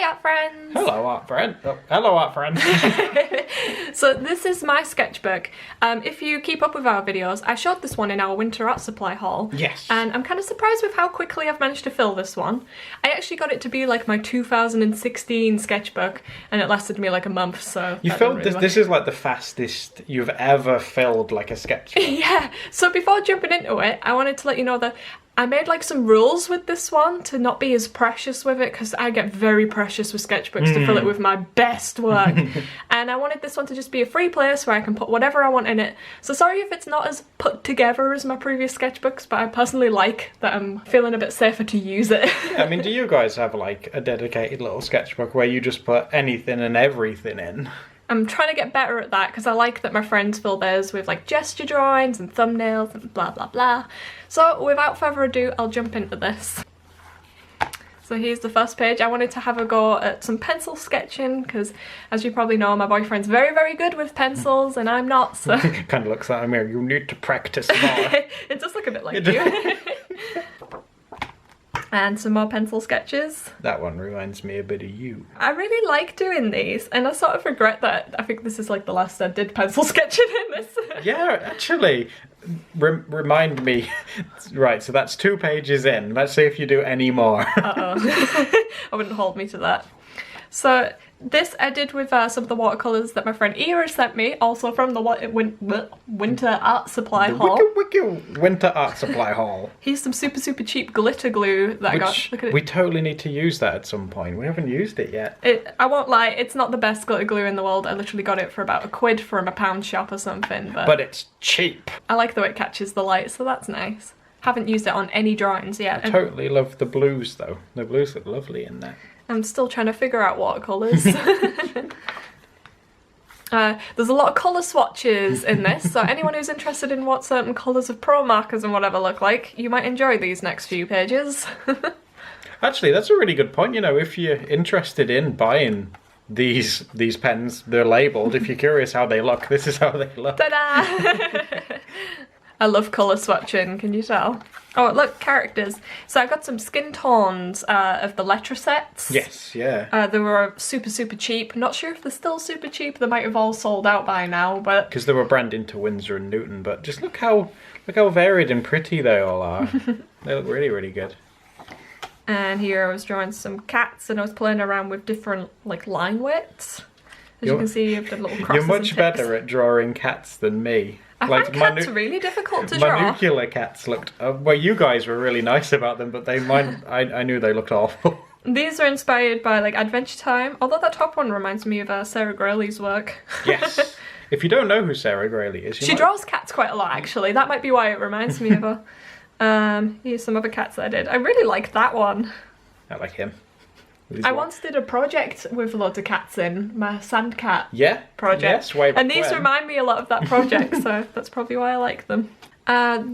Hi art friends! Hello art friend. Oh, hello art friend. So this is my sketchbook. If you keep up with our videos, I showed this one in our winter art supply haul. Yes. And I'm kind of surprised with how quickly I've managed to fill this one. I actually got it to be like my 2016 sketchbook and it lasted me like a month, so... You filled this, this is like the fastest you've ever filled like a sketchbook. Yeah, so before jumping into it, I wanted to let you know that I made like some rules with this one to not be as precious with it because I get very precious with sketchbooks to fill it with my best work. And I wanted this one to just be a free place where I can put whatever I want in it. So sorry if it's not as put together as my previous sketchbooks, but I personally like that I'm feeling a bit safer to use it. I mean, do you guys have like a dedicated little sketchbook where you just put anything and everything in? I'm trying to get better at that because I like that my friends fill theirs with like gesture drawings and thumbnails and blah blah blah. So without further ado, I'll jump into this. So here's the first page. I wanted to have a go at some pencil sketching because, as you probably know, my boyfriend's very good with pencils and I'm not, so... Kind of looks like I'm here. You need to practice more. It does look a bit like you. And some more pencil sketches. That one reminds me a bit of you. I really like doing these, and I sort of regret that. I think this is like the last I did pencil sketching in this. Yeah, actually, remind me. Right, so that's 2 pages in. Let's see if you do any more. Uh-oh. I wouldn't hold me to that. So this I did with some of the watercolours that my friend Ira sent me, also from the winter art supply haul. Wiki winter art supply haul. Here's some super cheap glitter glue that I got. Look at it. We totally need to use that at some point. We haven't used it yet. I won't lie, it's not the best glitter glue in the world. I literally got it for about £1 from a pound shop or something. But it's cheap. I like the way it catches the light, so that's nice. Haven't used it on any drawings yet. I totally love the blues though. The blues look lovely in there. I'm still trying to figure out watercolours. There's a lot of colour swatches in this, so anyone who's interested in what certain colours of pro markers and whatever look like, you might enjoy these next few pages. Actually, that's a really good point. You know, if you're interested in buying these pens, they're labelled. If you're curious how they look, this is how they look. Ta-da! I love colour swatching, can you tell? Oh, look, characters. So I got some skin tones of the letter sets. Yes, yeah. They were super cheap. Not sure if they're still super cheap. They might have all sold out by now, but... Because they were branded to Winsor and Newton, but just look how varied and pretty they all are. They look really good. And here I was drawing some cats and I was playing around with different, like, line widths. As you can see, I've done little crosses. You're much better at drawing cats than me. I find cats really difficult to draw. Manucular cats looked... well, you guys were really nice about them, but I knew they looked awful. These are inspired by, like, Adventure Time, although that top one reminds me of Sarah Grayle's work. Yes. If you don't know who Sarah Grayle is... She draws cats quite a lot, actually. That might be why it reminds me of her. Here's some other cats that I did. I really like that one. I like him. I once did a project with loads of cats in, my sand cat project. Yes, way back and these remind me a lot of that project, so that's probably why I like them.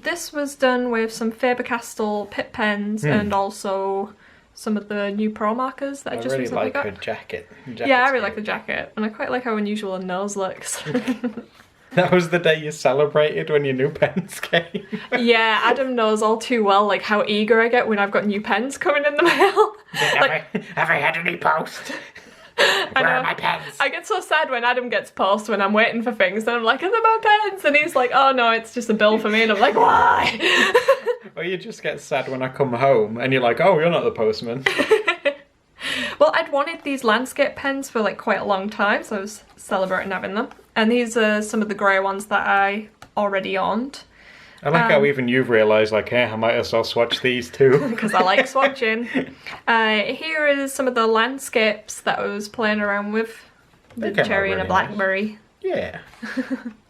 This was done with some Faber-Castell Pitt pens and also some of the new pro markers that I just recently got. I really like her jacket. Yeah, I really like the jacket, and I quite like how unusual her nose looks. That was the day you celebrated when your new pens came. Yeah, Adam knows all too well like how eager I get when I've got new pens coming in the mail. Have I had any post? Where are my pens? I get so sad when Adam gets post when I'm waiting for things and I'm like, are there my pens? And he's like, oh no, it's just a bill for me. And I'm like, why? Or you just get sad when I come home and you're like, oh, you're not the postman. Well, I'd wanted these landscape pens for like quite a long time, so I was celebrating having them. And these are some of the grey ones that I already owned. I like how even you've realised, like, hey, I might as well swatch these too. Because I like swatching. Here is some of the landscapes that I was playing around with. The cherry and a blackberry. Nice. Yeah.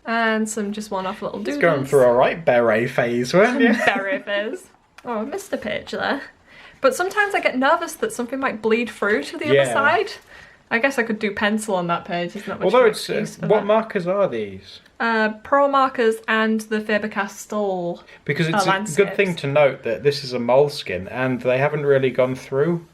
And some just one-off little doodles. Going through a right beret phase, weren't you? Beret phase. Oh, I missed a page there. But sometimes I get nervous that something might bleed through to the other side. I guess I could do pencil on that page. There's not much excuse for what that. markers are these? Pro markers and the Faber-Castell Because it's a good thing to note that this is a Moleskine and they haven't really gone through.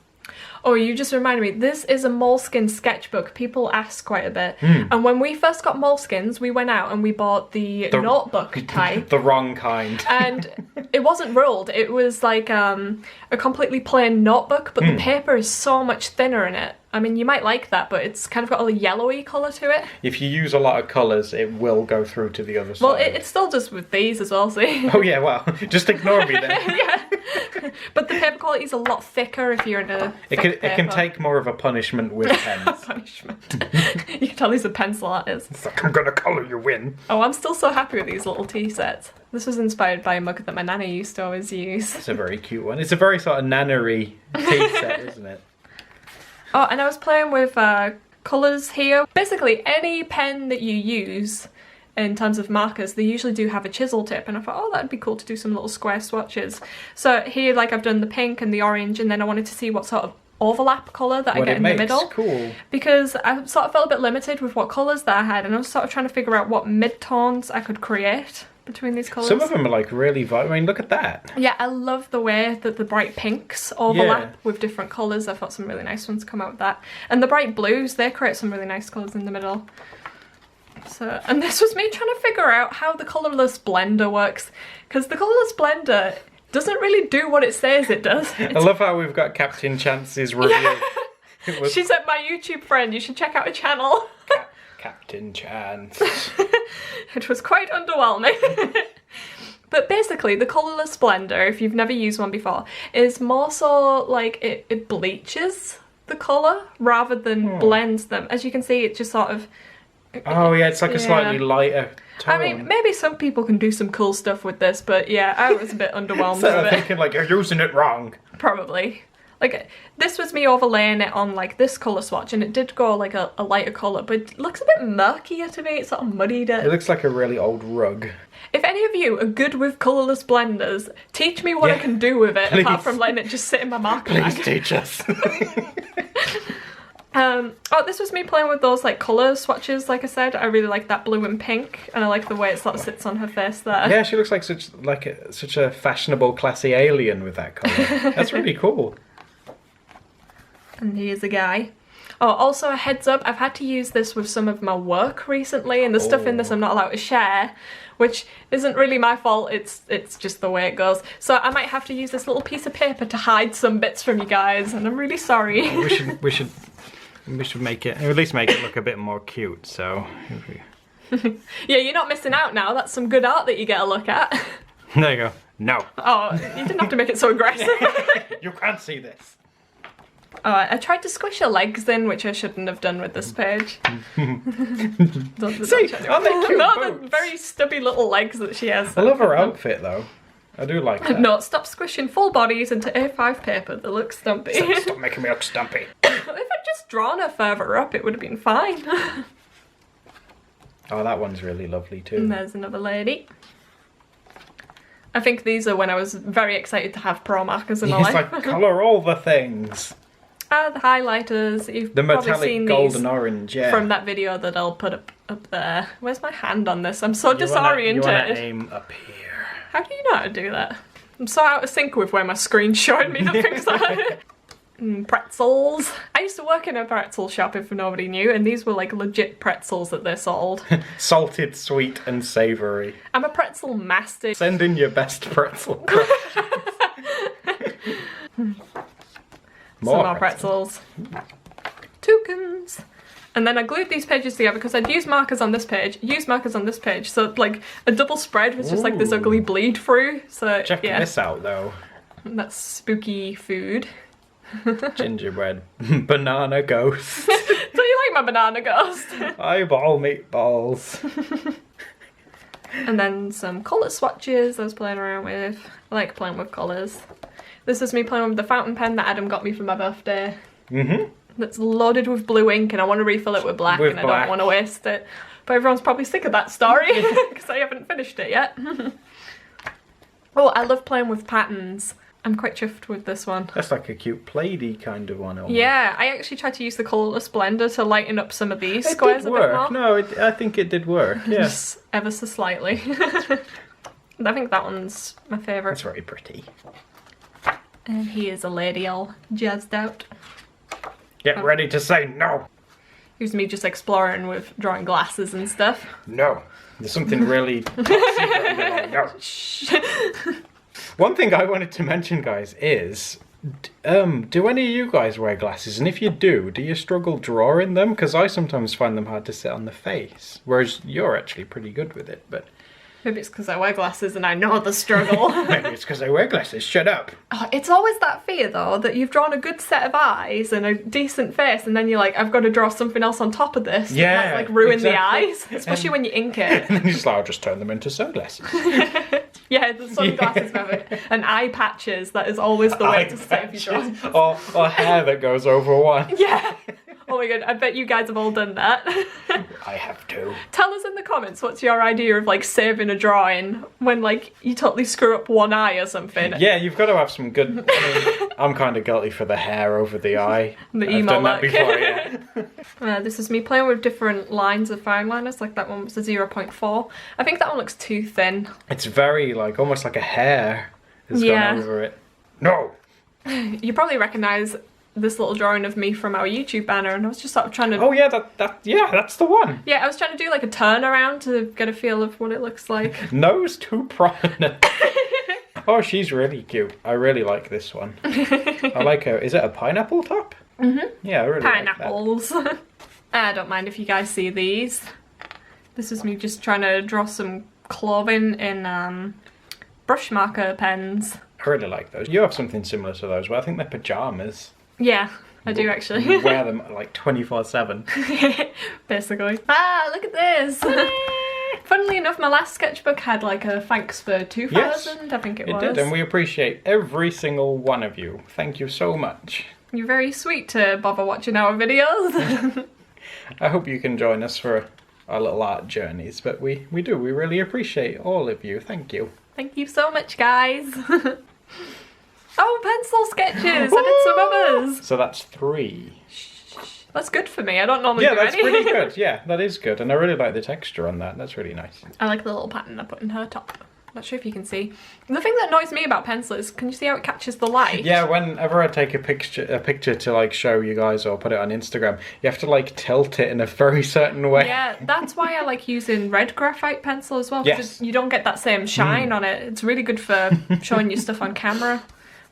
Oh, you just reminded me, this is a Moleskine sketchbook. People ask quite a bit. And when we first got Moleskines, we went out and we bought the notebook type. The wrong kind. And it wasn't ruled. It was like a completely plain notebook, but the paper is so much thinner in it. I mean, you might like that, but it's kind of got a yellowy colour to it. If you use a lot of colours, it will go through to the other side. Well, it still does with these as well, see? Oh yeah, well, just ignore me then. Yeah. But the paper quality is a lot thicker if you're in a It can take more of a punishment with pens. Punishment. You can tell these are pencil artists. It's like, I'm gonna colour you in. Oh, I'm still so happy with these little tea sets. This was inspired by a mug that my nana used to always use. It's a very cute one. It's a very sort of nannery tea set, isn't it? Oh, and I was playing with colours here. Basically, any pen that you use in terms of markers, they usually do have a chisel tip, and I thought, oh, that'd be cool to do some little square swatches. So here, like, I've done the pink and the orange, and then I wanted to see what sort of overlap colour that I get in the middle. Cool. Because I sort of felt a bit limited with what colours that I had, and I was sort of trying to figure out what mid-tones I could create between these colours. Some of them are like really vibrant. I mean, look at that. Yeah, I love the way that the bright pinks overlap with different colours. I thought some really nice ones come out with that. And the bright blues, they create some really nice colours in the middle. So, and this was me trying to figure out how the colourless blender works. Because the colourless blender doesn't really do what it says it does. I love how we've got Captain Chance's review. Yeah. She's at my YouTube friend, you should check out her channel. Captain Chance. It was quite underwhelming. But basically, the colourless blender, if you've never used one before, is more so like it bleaches the colour rather than blends them. As you can see, it just sort of... Oh yeah, it's like a slightly lighter tone. I mean, maybe some people can do some cool stuff with this, but yeah, I was a bit underwhelmed So with I'm it. thinking like, you're using it wrong. Probably. Like, this was me overlaying it on like this colour swatch, and it did go like a lighter colour, but it looks a bit murkier to me. It sort of muddied it. It looks like a really old rug. If any of you are good with colourless blenders, teach me what I can do with it, apart from letting it just sit in my marker bag. Please teach us. Oh, this was me playing with those like colour swatches, like I said. I really like that blue and pink, and I like the way it sort of sits on her face there. Yeah, she looks like such a fashionable, classy alien with that colour. That's really cool. And here's a guy. Oh, also a heads up, I've had to use this with some of my work recently, and the stuff in this I'm not allowed to share, which isn't really my fault, it's just the way it goes. So I might have to use this little piece of paper to hide some bits from you guys, and I'm really sorry. We should make it, or at least make it look a bit more cute, so... Yeah, you're not missing out now, that's some good art that you get a look at. There you go. No. Oh, you didn't have to make it so aggressive. You can't see this. Oh, I tried to squish her legs in, which I shouldn't have done with this page. See, aren't they cute No, boots? the very stubby little legs that she has. I love her outfit though. I do like that. No, stop squishing full bodies into A5 paper that looks stumpy. Stop making me look stumpy. If I'd just drawn her further up, it would have been fine. Oh, that one's really lovely too. And there's another lady. I think these are when I was very excited to have pro markers in my It's life. like, colour all the things. The highlighters. You've The probably metallic seen gold these and orange, yeah. from that video that I'll put up there. Where's my hand on this? I'm so You disoriented. wanna aim up here. How do you know how to do that? I'm so out of sync with where my screen's showing me the things that pretzels. I used to work in a pretzel shop, if nobody knew, and these were like legit pretzels that they sold. Salted, sweet and savoury. I'm a pretzel master. Send in your best pretzel. Some more pretzels. Toucans. And then I glued these pages together because I'd use markers on this page, use markers on this page, so like a double spread was just like this ugly bleed through. So Check this out though. That's spooky food. Gingerbread. Banana ghost. Do you like my banana ghost? Eyeball meatballs. And then some colour swatches I was playing around with. I like playing with colours. This is me playing with the fountain pen that Adam got me for my birthday. That's loaded with blue ink, and I want to refill it with black, and I don't want to waste it. But everyone's probably sick of that story because I haven't finished it yet. Oh, I love playing with patterns. I'm quite chuffed with this one. That's like a cute plaidy kind of one. Almost. Yeah, I actually tried to use the colourless blender to lighten up some of these squares did a work. bit more. No, I think it did work. Yes, Just ever so slightly. I think that one's my favourite. it's very pretty. And here's a lady all jazzed out. Get ready to say no. Here's me just exploring with drawing glasses and stuff. No. There's something really top secret. No. One thing I wanted to mention, guys, is Do any of you guys wear glasses? And if you do you struggle drawing them? Because I sometimes find them hard to sit on the face. Whereas you're actually pretty good with it, but... Maybe it's because I wear glasses and I know the struggle. Maybe it's because I wear glasses. Shut up. Oh, it's always that fear, though, that you've drawn a good set of eyes and a decent face, and then you're like, I've got to draw something else on top of this. Yeah, to, like ruin exactly. the eyes, especially when you ink it. And then you're just like, I'll just turn them into sunglasses. Yeah, the sunglasses method. And eye patches, that is always the way to save your drawing. Or hair that goes over one. Yeah. Oh my god, I bet you guys have all done that. I have to. Tell us in the comments what's your idea of like saving a drawing when like you totally screw up one eye or something. Yeah, you've got to have some good... I mean, I'm kind of guilty for the hair over the eye. The I've emo done that look. before, yeah. This is me playing with different lines of fine liners, like that one was a 0.4. I think that one looks too thin. It's very, like, almost like a hair has Yeah. gone over it. No! You probably recognise this little drawing of me from our YouTube banner, and I was just sort of trying to... Oh yeah, that's the one. Yeah, I was trying to do like a turnaround to get a feel of what it looks like. Nose too prominent. Oh, she's really cute. I really like this one. I like her. Is it a pineapple top? Mm-hmm. Yeah, I really Pineapples. I don't mind if you guys see these. This is me just trying to draw some clothing in brush marker pens. I really like those. You have something similar to those, but I think they're pajamas. Yeah, I do actually. You wear them like 24/7. Basically. Ah, look at this! Funnily enough, my last sketchbook had like a thanks for 2000, Yes, I think it was. It did, and we appreciate every single one of you. Thank you so much. You're very sweet to bother watching our videos. I hope you can join us for our little art journeys, but we really appreciate all of you. Thank you. Thank you so much, guys. Oh, pencil sketches! I did some others. So that's 3. That's good for me. I don't normally Yeah, do that's any. pretty good. Yeah, that is good. And I really like the texture on that. That's really nice. I like the little pattern I put in her top. Not sure if you can see. The thing that annoys me about pencil is, can you see how it catches the light? Yeah, whenever I take a picture to like show you guys or put it on Instagram, you have to like tilt it in a very certain way. Yeah, that's why I like using red graphite pencil as well. Because Yes. you don't get that same shine on it. It's really good for showing you stuff on camera.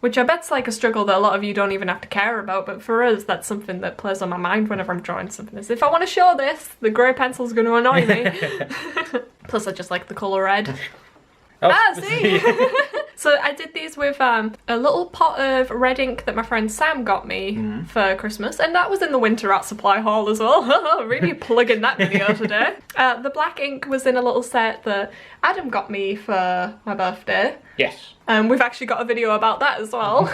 Which I bet's like a struggle that a lot of you don't even have to care about, but for us, that's something that plays on my mind whenever I'm drawing something. Is if I want to show this, the grey pencil's going to annoy me. Plus, I just like the colour red. Oh, See? So I did these with a little pot of red ink that my friend Sam got me for Christmas, and that was in the winter art supply haul as well. Really plugging that video today. The black ink was in a little set that Adam got me for my birthday. Yes. We've actually got a video about that as well.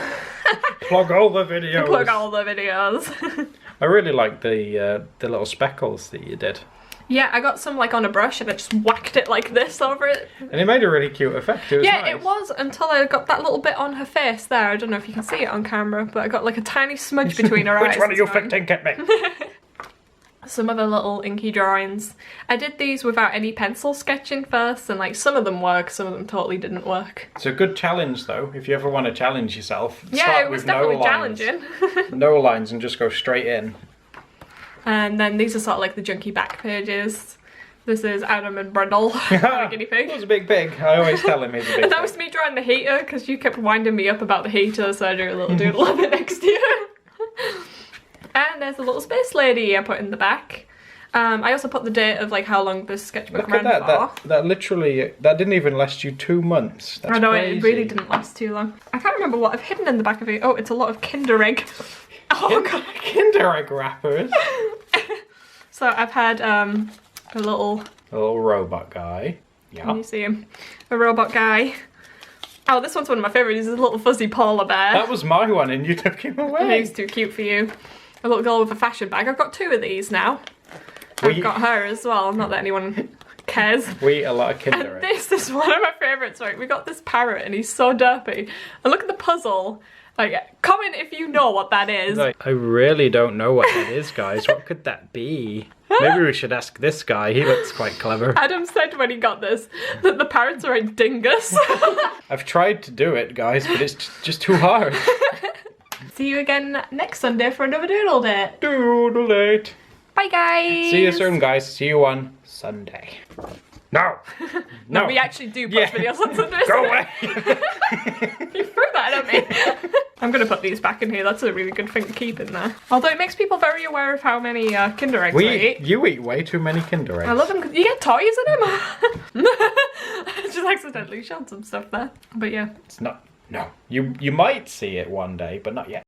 Plug all the videos. Plug all the videos. I really like the little speckles that you did. Yeah, I got some like on a brush and I just whacked it like this over it. And it made a really cute effect. It was Yeah, nice. it was until I got that little bit on her face there. I don't know if you can see it on camera, but I got like a tiny smudge between her eyes. Which one of you this time. thick ink at me? Some other little inky drawings. I did these without any pencil sketching first, and like some of them work, some of them totally didn't work. It's a good challenge though, if you ever want to challenge yourself. Yeah, Start it was with definitely no lines. challenging. No lines and just go straight in. And then these are sort of like the junky back pages. This is Adam and Brundle, my guinea pig. It was a big pig. I always tell him he's a big And that pig. was me drawing the heater because you kept winding me up about the heater, so I drew a little doodle of it next to you. And there's a little space lady I put in the back. I also put the date of like how long this sketchbook Look ran at that. for. That literally, that didn't even last you 2 months. That's I know, crazy. it really didn't last too long. I can't remember what I've hidden in the back of it. Oh, it's a lot of Kinder Egg. Oh god. Kinder Egg wrappers. So I've had a little... A little robot guy. Can Yeah. you see him? A robot guy. Oh, this one's one of my favourites. He's a little fuzzy polar bear. That was my one and you took him away. He's too cute for you. A little girl with a fashion bag. I've got 2 of these now. We- I've got her as well. Not that anyone cares. We eat a lot of Kinder And Eggs. this is one of my favourites, right? We got this parrot and he's so derpy. And look at the puzzle. Like, comment if you know what that is. I really don't know what that is, guys. What could that be? Maybe we should ask this guy. He looks quite clever. Adam said when he got this that the parrots are a dingus. I've tried to do it, guys, but it's just too hard. See you again next Sunday for another doodle date. Doodle date. Bye guys. See you soon, guys. See you on Sunday. No. No, we actually do post videos on Sundays. Go away. You threw that at me. I'm going to put these back in here. That's a really good thing to keep in there. Although it makes people very aware of how many Kinder Eggs I eat. You eat way too many Kinder Eggs. I love them because you get toys in them. I just accidentally showed some stuff there. But yeah. It's not... No. You might see it one day, but not yet.